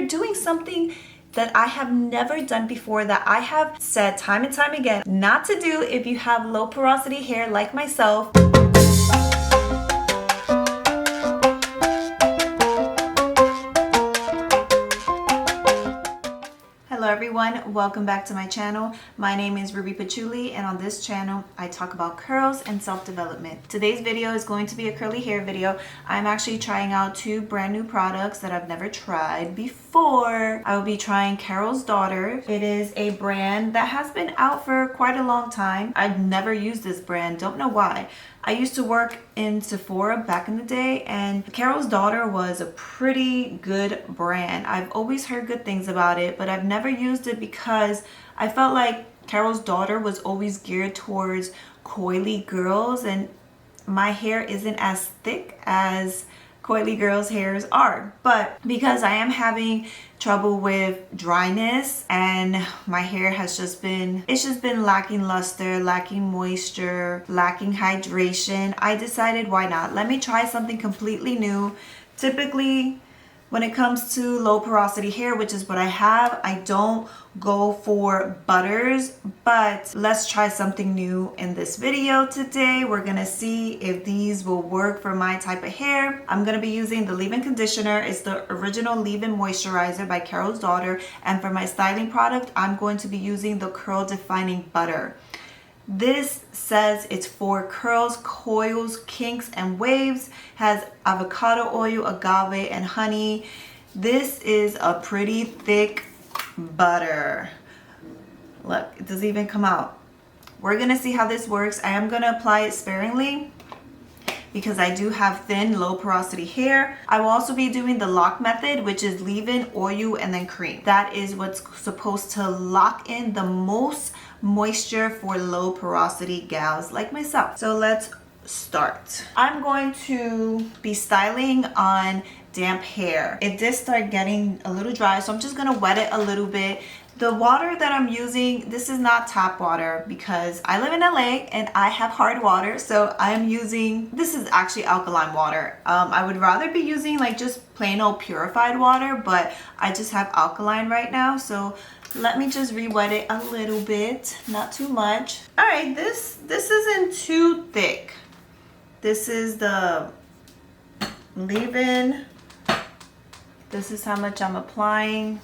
we're doing something that I have never done before, that I have said time and time again not to do if you have low porosity hair like myself. Hello everyone, welcome back to my channel. My name is Ruby Patchouli, and on this channel I talk about curls and self-development. Today's video is going to be a curly hair video. I'm actually trying out two brand new products that I've never tried before. I will be trying Carol's Daughter. It is a brand that has been out for quite a long time. I've never used this brand, don't know why. I used to work in Sephora back in the day, and Carol's Daughter was a pretty good brand. I've always heard good things about it, but I've never used it because I felt like Carol's Daughter was always geared towards coily girls, and my hair isn't as thick as coily girls' hairs are. But because I am having trouble with dryness and my hair has just been lacking luster, lacking moisture, lacking hydration, I decided, why not? Let me try something completely new. Typically, when it comes to low porosity hair, which is what I have, I don't go for butters, but let's try something new in this video today. We're gonna see if these will work for my type of hair. I'm gonna be using the leave-in conditioner. It's the original leave-in moisturizer by Carol's Daughter, and for my styling product, I'm going to be using the curl defining butter. This says it's for curls, coils, kinks, and waves. Has avocado oil, agave, and honey. This is a pretty thick butter. Look, it doesn't even come out. We're gonna see how this works. I am gonna apply it sparingly because I do have thin, low porosity hair. I will also be doing the lock method, which is leave-in, oil, and then cream. That is what's supposed to lock in the most moisture for low porosity gals like myself. So let's start. I'm going to be styling on damp hair. It did start getting a little dry, so I'm just gonna wet it a little bit. The water that I'm using, this is not tap water because I live in LA and I have hard water, so I'm using, this is actually alkaline water. I would rather be using like just plain old purified water, but I just have alkaline right now, so let me just re-wet it a little bit, not too much. All right, this isn't too thick. This is the leave-in. This is how much I'm applying.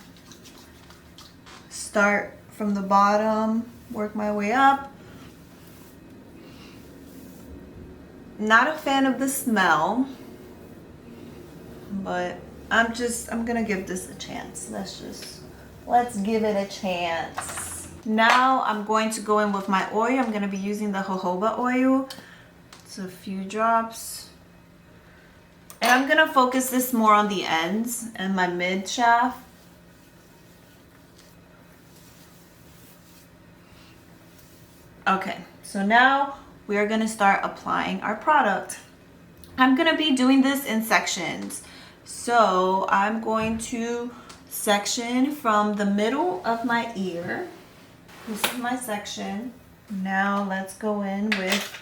Start from the bottom, work my way up. Not a fan of the smell, but I'm gonna give this a chance. Let's give it a chance. Now I'm going to go in with my oil. I'm gonna be using the jojoba oil. It's a few drops. And I'm gonna focus this more on the ends and my mid shaft. Okay, so now we are gonna start applying our product. I'm gonna be doing this in sections. So I'm going to section from the middle of my ear. This is my section. Now let's go in with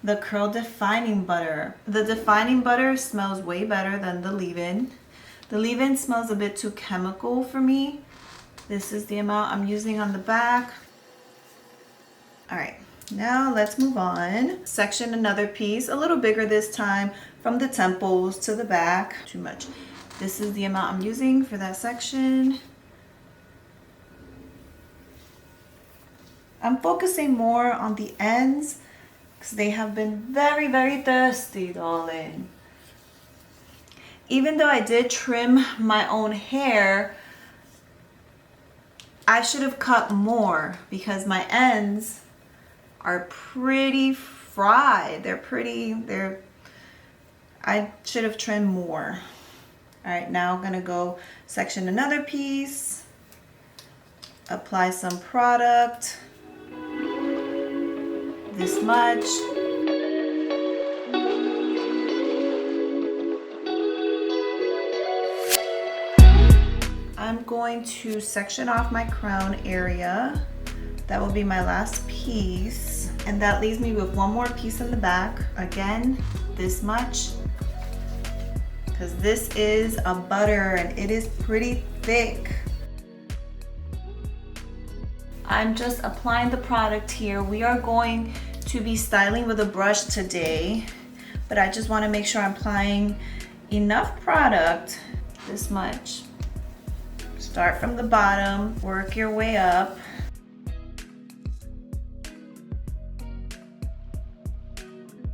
the curl defining butter. The defining butter smells way better than the leave-in. The leave-in smells a bit too chemical for me. This is the amount I'm using on the back. All right, now let's move on. Section another piece, a little bigger this time, from the temples to the back. Too much. This is the amount I'm using for that section. I'm focusing more on the ends because they have been very, very thirsty, darling. Even though I did trim my own hair, I should have cut more because my ends are pretty fried. I should have trimmed more. All right, now I'm gonna go section another piece, apply some product, this much. I'm going to section off my crown area. That will be my last piece. And that leaves me with one more piece in the back. Again, this much. Because this is a butter and it is pretty thick. I'm just applying the product here. We are going to be styling with a brush today, but I just want to make sure I'm applying enough product, this much. Start from the bottom, work your way up.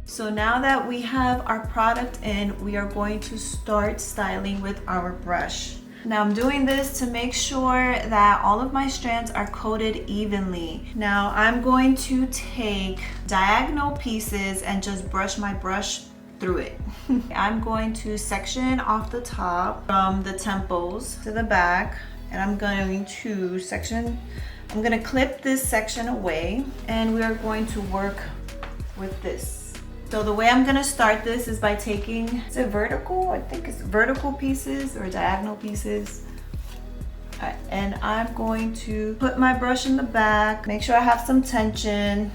So now that we have our product in, we are going to start styling with our brush. Now I'm doing this to make sure that all of my strands are coated evenly. Now I'm going to take diagonal pieces and just brush my brush through it. I'm going to section off the top from the temples to the back, and I'm going to clip this section away, and we are going to work with this. So the way I'm gonna start this is by taking, is it vertical? I think it's vertical pieces or diagonal pieces. And I'm going to put my brush in the back, make sure I have some tension.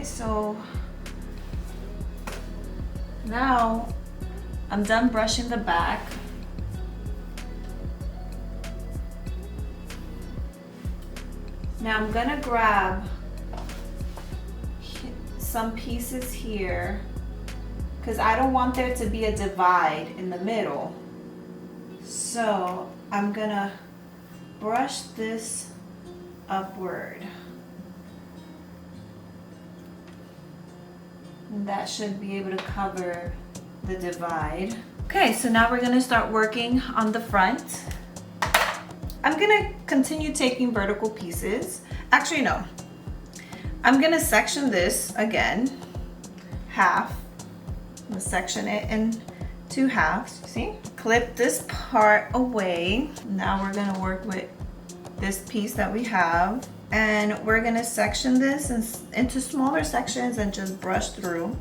So now I'm done brushing the back. Now I'm gonna grab some pieces here because I don't want there to be a divide in the middle. So I'm gonna brush this upward. That should be able to cover the divide. Okay, so now we're gonna start working on the front. I'm gonna continue taking vertical pieces. Actually, no. I'm gonna section this again, half. I'm gonna section it in two halves, see? Clip this part away. Now we're gonna work with this piece that we have. And we're gonna section this into smaller sections and just brush through.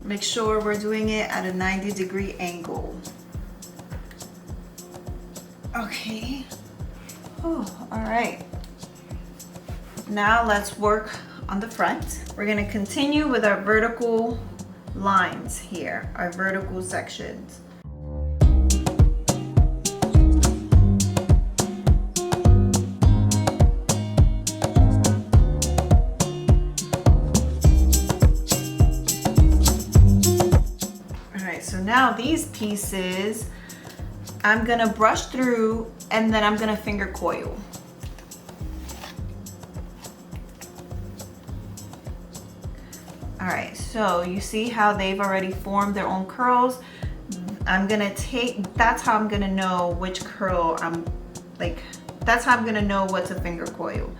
Make sure we're doing it at a 90-degree angle. Okay. Oh, all right. Now let's work on the front. We're gonna continue with our vertical lines here, our vertical sections. So now these pieces, I'm gonna brush through and then I'm gonna finger coil. All right, so you see how they've already formed their own curls. That's how I'm gonna know which curl that's how I'm gonna know what to finger coil.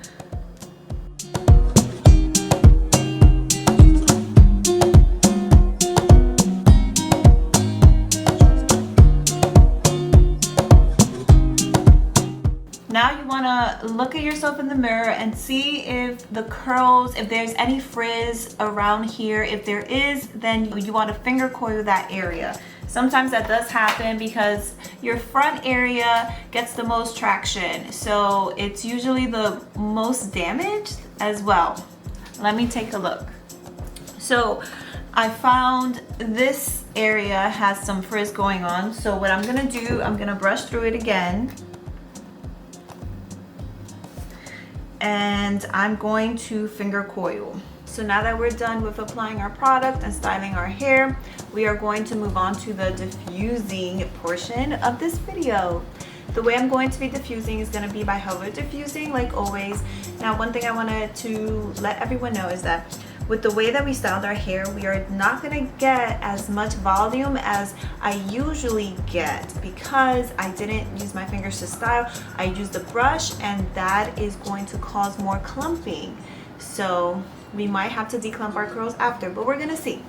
Now you wanna look at yourself in the mirror and see if the curls, if there's any frizz around here. If there is, then you wanna finger coil that area. Sometimes that does happen because your front area gets the most traction. So it's usually the most damaged as well. Let me take a look. So I found this area has some frizz going on. So what I'm gonna do, I'm gonna brush through it again. And I'm going to finger coil. So now that we're done with applying our product and styling our hair, we are going to move on to the diffusing portion of this video. The way I'm going to be diffusing is going to be by hover diffusing, like always. Now, one thing I wanted to let everyone know is that with the way that we styled our hair, we are not gonna get as much volume as I usually get because I didn't use my fingers to style. I used a brush, and that is going to cause more clumping. So we might have to declump our curls after, but we're gonna see.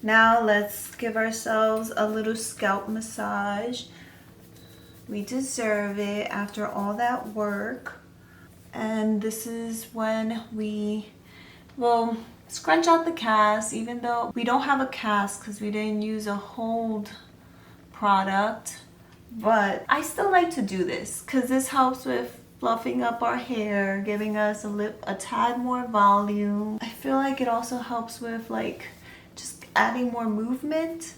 Now let's give ourselves a little scalp massage. We deserve it after all that work. And this is when we will scrunch out the cast, even though we don't have a cast because we didn't use a hold product. But I still like to do this because this helps with fluffing up our hair, giving us a tad more volume. I feel like it also helps with like just adding more movement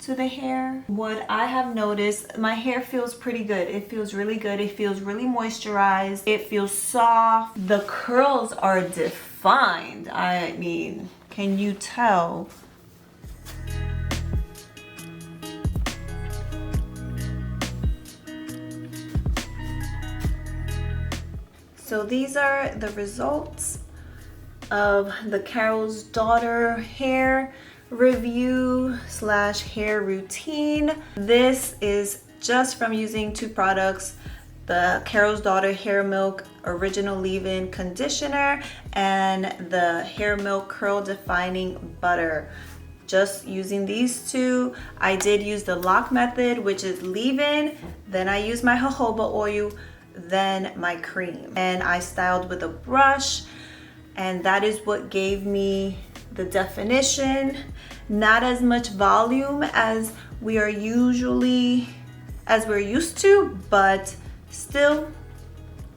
to the hair. What I have noticed, my hair feels pretty good. It feels really good. It feels really moisturized. It feels soft. The curls are defined. I mean, can you tell? So these are the results of the Carol's Daughter hair review / hair routine. This is just from using 2 products, the Carol's Daughter Hair Milk Original Leave-In Conditioner and the Hair Milk Curl Defining Butter. Just using these 2. I did use the lock method, which is leave-in, then I used my jojoba oil, then my cream, and I styled with a brush. And that is what gave me the definition. Not as much volume as we're used to, but still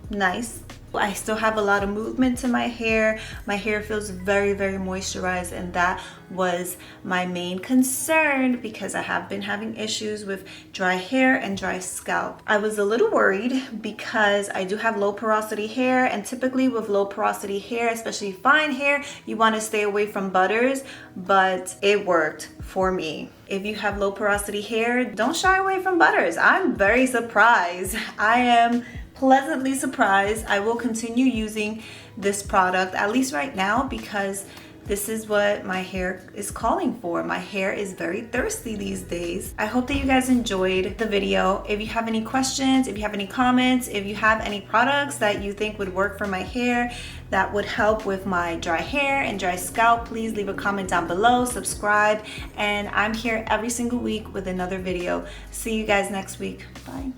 nice. I still have a lot of movement to my hair. My hair feels very, very moisturized, and that was my main concern because I have been having issues with dry hair and dry scalp. I was a little worried because I do have low porosity hair, and typically with low porosity hair, especially fine hair, you want to stay away from butters, but it worked for me. If you have low porosity hair, don't shy away from butters. I'm very surprised. I am pleasantly surprised. I will continue using this product, at least right now, because this is what my hair is calling for. My hair is very thirsty these days. I hope that you guys enjoyed the video. If you have any questions, if you have any comments, if you have any products that you think would work for my hair that would help with my dry hair and dry scalp, please leave a comment down below, subscribe, and I'm here every single week with another video. See you guys next week. Bye.